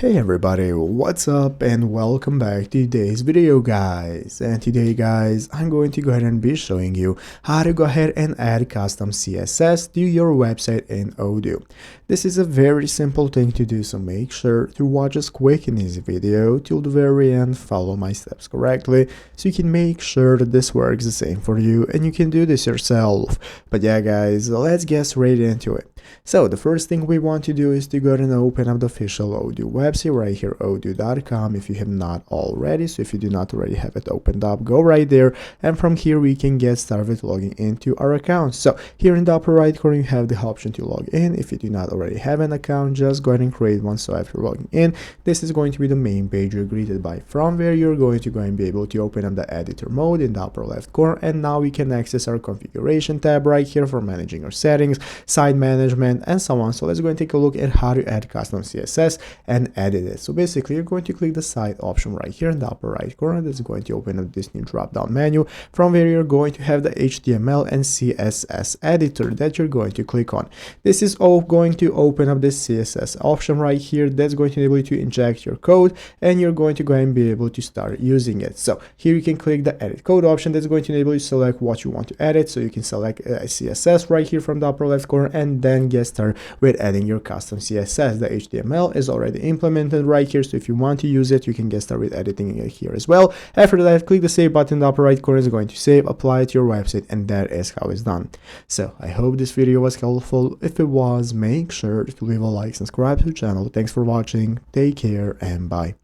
Hey everybody, what's up and welcome back to today's video guys. And today guys, I'm going to go ahead and be showing you how to go ahead and add custom CSS to your website in Odoo. This is a very simple thing to do, so make sure to watch this quick and easy video till the very end, follow my steps correctly so you can make sure that this works the same for you and you can do this yourself. But yeah guys, let's get straight into it. So the first thing we want to do is to go ahead and open up the official Odoo website right here, odoo.com, if you have not already. So if you do not already have it opened up, go right there, and from here we can get started with logging into our account. So here in the upper right corner you have the option to log in. If you do not already have an account, just go ahead and create one. So after logging in, this is going to be the main page you're greeted by, from where you're going to go and be able to open up the editor mode in the upper left corner, and now we can access our configuration tab right here for managing our settings, site management, and so on. So let's go and take a look at how to add custom CSS and edit it. So basically you're going to click the site option right here in the upper right corner. That's going to open up this new drop down menu, from where you're going to have the HTML and CSS editor that you're going to click on. This is all going to open up this CSS option right here. That's going to enable you to inject your code, and you're going to go and be able to start using it. So here you can click the edit code option. That's going to enable you to select what you want to edit. So you can select CSS right here from the upper left corner and then get started with adding your custom CSS. The HTML is already implemented right here, so if you want to use it, you can get started with editing it here as well. After that, click the save button in the upper right corner. Is going to save, apply it to your website, and that is how it's done. So I hope this video was helpful. If it was, make sure to leave a like, subscribe to the channel. Thanks for watching, take care, and bye.